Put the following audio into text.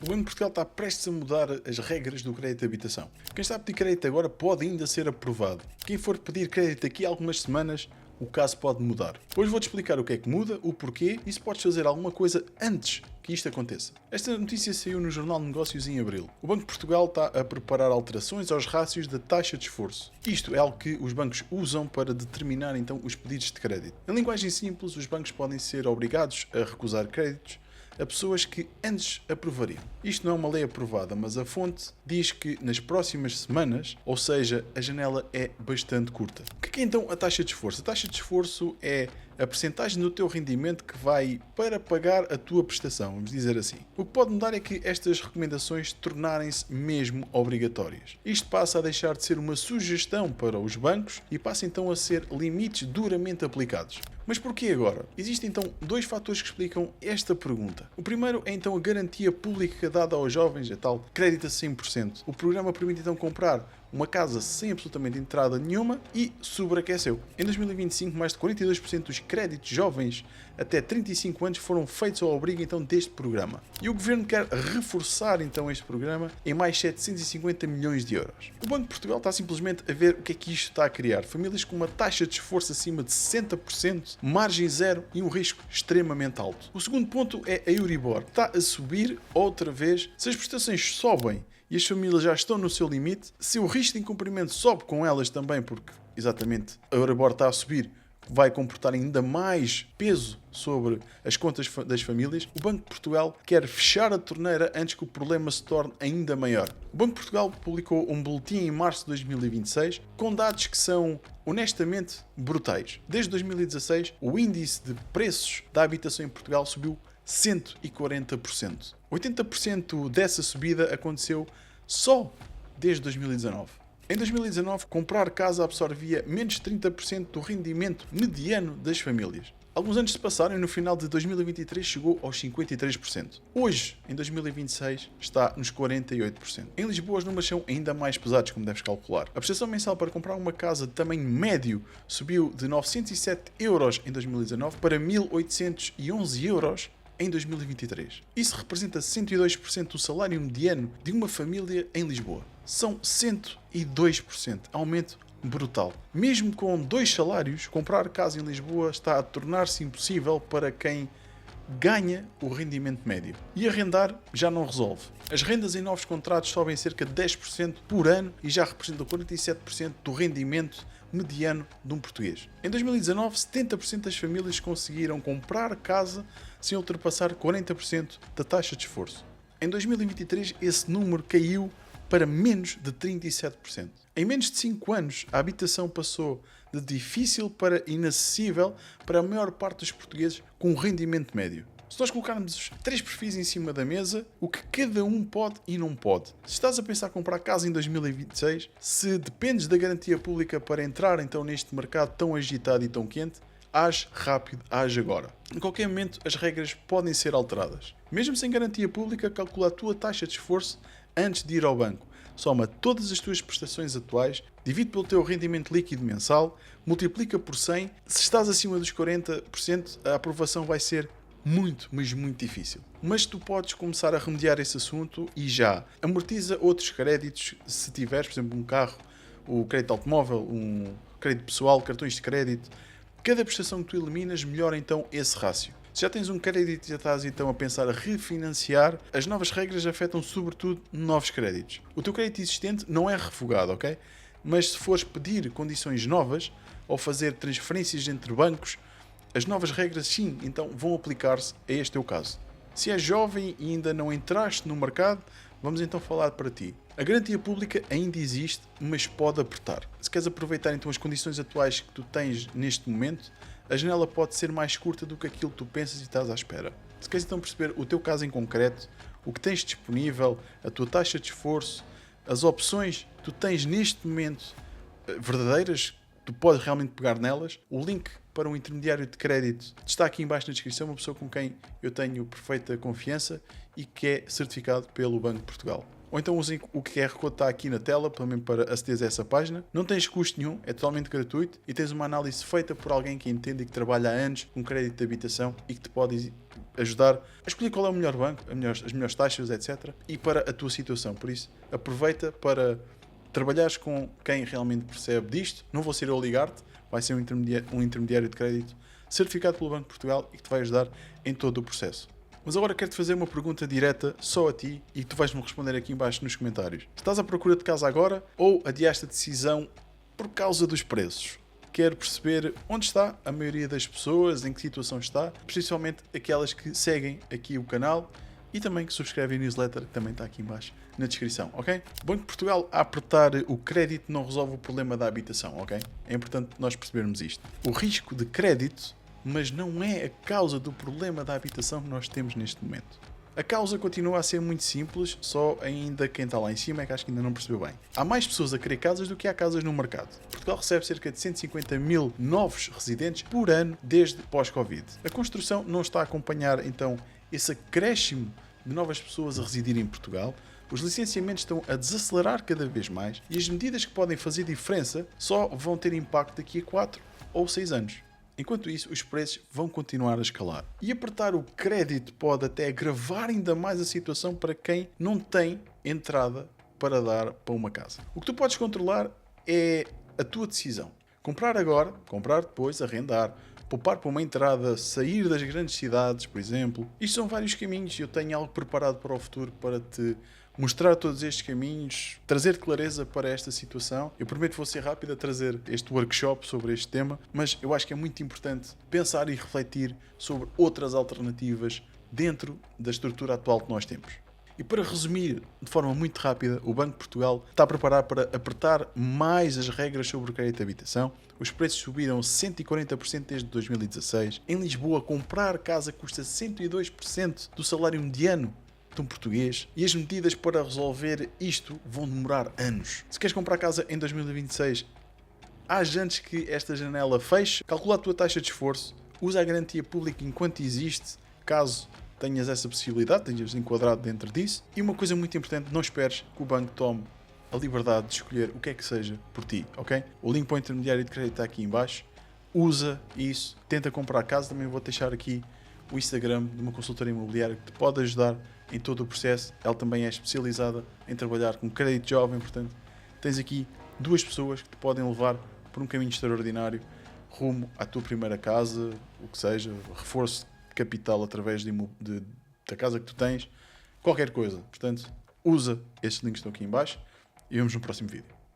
O Banco de Portugal está prestes a mudar as regras do crédito de habitação. Quem está a pedir crédito agora pode ainda ser aprovado. Quem for pedir crédito daqui a algumas semanas, o caso pode mudar. Hoje vou-te explicar o que é que muda, o porquê e se podes fazer alguma coisa antes que isto aconteça. Esta notícia saiu no Jornal de Negócios em abril. O Banco de Portugal está a preparar alterações aos rácios da taxa de esforço. Isto é algo que os bancos usam para determinar então os pedidos de crédito. Em linguagem simples, os bancos podem ser obrigados a recusar créditos a pessoas que antes aprovariam. Isto não é uma lei aprovada, mas a fonte diz que nas próximas semanas, ou seja, a janela é bastante curta. O que é então a taxa de esforço? A taxa de esforço é a percentagem do teu rendimento que vai para pagar a tua prestação, vamos dizer assim. O que pode mudar é que estas recomendações tornarem-se mesmo obrigatórias. Isto passa a deixar de ser uma sugestão para os bancos e passa então a ser limites duramente aplicados. Mas porquê agora? Existem então dois fatores que explicam esta pergunta. O primeiro é então a garantia pública dada aos jovens, a tal crédito a 100%. O programa permite então comprar uma casa sem absolutamente entrada nenhuma e sobreaqueceu. Em 2025, mais de 42% dos créditos jovens até 35 anos foram feitos ao abrigo então deste programa. E o Governo quer reforçar então este programa em mais 750 milhões de euros. O Banco de Portugal está simplesmente a ver o que é que isto está a criar. Famílias com uma taxa de esforço acima de 60%, margem zero e um risco extremamente alto. O segundo ponto é a Euribor. Está a subir outra vez. Se as prestações sobem e as famílias já estão no seu limite, se o risco de incumprimento sobe com elas também, porque exatamente a Euribor está a subir, vai comportar ainda mais peso sobre as contas das famílias, o Banco de Portugal quer fechar a torneira antes que o problema se torne ainda maior. O Banco de Portugal publicou um boletim em março de 2026 com dados que são honestamente brutais. Desde 2016, o índice de preços da habitação em Portugal subiu 140%. 80% dessa subida aconteceu só desde 2019. Em 2019, comprar casa absorvia menos de 30% do rendimento mediano das famílias. Alguns anos se passaram e no final de 2023 chegou aos 53%. Hoje, em 2026, está nos 48%. Em Lisboa, os números são ainda mais pesados, como deves calcular. A prestação mensal para comprar uma casa de tamanho médio subiu de 907 euros em 2019 para 1.811 euros em 2023. Isso representa 102% do salário mediano de uma família em Lisboa. São 102%. Aumento brutal. Mesmo com 2 salários, comprar casa em Lisboa está a tornar-se impossível para quem ganha o rendimento médio. E arrendar já não resolve. As rendas em novos contratos sobem cerca de 10% por ano e já representam 47% do rendimento mediano de um português. Em 2019, 70% das famílias conseguiram comprar casa sem ultrapassar 40% da taxa de esforço. Em 2023, esse número caiu para menos de 37%. Em menos de 5 anos, a habitação passou de difícil para inacessível para a maior parte dos portugueses com um rendimento médio. Se nós colocarmos 3 perfis em cima da mesa, o que cada um pode e não pode. Se estás a pensar em comprar casa em 2026, se dependes da garantia pública para entrar então neste mercado tão agitado e tão quente, age rápido, age agora. Em qualquer momento as regras podem ser alteradas. Mesmo sem garantia pública, calcula a tua taxa de esforço antes de ir ao banco. Soma todas as tuas prestações atuais, divide pelo teu rendimento líquido mensal, multiplica por 100. Se estás acima dos 40%, a aprovação vai ser muito, mas muito difícil. Mas tu podes começar a remediar esse assunto e já. Amortiza outros créditos, se tiveres, por exemplo, um carro, o crédito automóvel, um crédito pessoal, cartões de crédito. Cada prestação que tu eliminas melhora então esse rácio. Se já tens um crédito e já estás então a pensar a refinanciar, as novas regras afetam sobretudo novos créditos. O teu crédito existente não é revogado, ok? Mas se fores pedir condições novas ou fazer transferências entre bancos, as novas regras sim, então vão aplicar-se a este teu caso. Se és jovem e ainda não entraste no mercado, vamos então falar para ti. A garantia pública ainda existe, mas pode apertar. Se queres aproveitar então as condições atuais que tu tens neste momento, a janela pode ser mais curta do que aquilo que tu pensas e estás à espera. Se queres então perceber o teu caso em concreto, o que tens disponível, a tua taxa de esforço, as opções que tu tens neste momento verdadeiras, tu podes realmente pegar nelas, o link para um intermediário de crédito está aqui em baixo na descrição, uma pessoa com quem eu tenho perfeita confiança e que é certificado pelo Banco de Portugal. ou então usem o QR Code está aqui na tela também para aceder a essa página. Não tens custo nenhum, é totalmente gratuito e tens uma análise feita por alguém que entende e que trabalha há anos com crédito de habitação e que te pode ajudar a escolher qual é o melhor banco, as melhores taxas, etc. e para a tua situação. Por isso, aproveita para trabalhares com quem realmente percebe disto. Não vou ser eu a ligar-te, vai ser um intermediário de crédito certificado pelo Banco de Portugal e que te vai ajudar em todo o processo. Mas agora quero-te fazer uma pergunta direta só a ti e tu vais-me responder aqui em baixo nos comentários. Estás à procura de casa agora ou adiaste a decisão por causa dos preços? Quero perceber onde está a maioria das pessoas, em que situação está, principalmente aquelas que seguem aqui o canal e também que subscrevem a newsletter, que também está aqui em baixo na descrição, ok? O Banco de Portugal, a apertar o crédito, não resolve o problema da habitação, ok? É importante nós percebermos isto. O risco de crédito, mas não é a causa do problema da habitação que nós temos neste momento. A causa continua a ser muito simples, só ainda quem está lá em cima é que acho que ainda não percebeu bem. Há mais pessoas a querer casas do que há casas no mercado. Portugal recebe cerca de 150 mil novos residentes por ano desde pós-Covid. A construção não está a acompanhar, então, esse acréscimo de novas pessoas a residir em Portugal. Os licenciamentos estão a desacelerar cada vez mais e as medidas que podem fazer diferença só vão ter impacto daqui a 4 ou 6 anos. Enquanto isso, os preços vão continuar a escalar. E apertar o crédito pode até agravar ainda mais a situação para quem não tem entrada para dar para uma casa. O que tu podes controlar é a tua decisão. Comprar agora, comprar depois, arrendar, poupar para uma entrada, sair das grandes cidades, por exemplo. Isto são vários caminhos e eu tenho algo preparado para o futuro para te mostrar todos estes caminhos, trazer clareza para esta situação. Eu prometo que vou ser rápido a trazer este workshop sobre este tema, mas eu acho que é muito importante pensar e refletir sobre outras alternativas dentro da estrutura atual que nós temos. E para resumir de forma muito rápida, o Banco de Portugal está a preparar para apertar mais as regras sobre o crédito de habitação. Os preços subiram 140% desde 2016. Em Lisboa, comprar casa custa 102% do salário mediano de um português e as medidas para resolver isto vão demorar anos. Se queres comprar casa em 2026, há antes que esta janela feche, calcula a tua taxa de esforço, usa a garantia pública enquanto existe, caso tenhas essa possibilidade, tenhas enquadrado dentro disso. E uma coisa muito importante, não esperes que o banco tome a liberdade de escolher o que é que seja por ti, ok? O link para o intermediário de crédito está aqui em baixo. Usa isso, tenta comprar casa. Também vou deixar aqui o Instagram de uma consultora imobiliária que te pode ajudar em todo o processo. Ela também é especializada em trabalhar com crédito jovem, portanto, tens aqui duas pessoas que te podem levar por um caminho extraordinário rumo à tua primeira casa, o que seja, reforço de capital através da casa que tu tens, qualquer coisa. Portanto, usa estes links que estão aqui em baixo e vemos no próximo vídeo.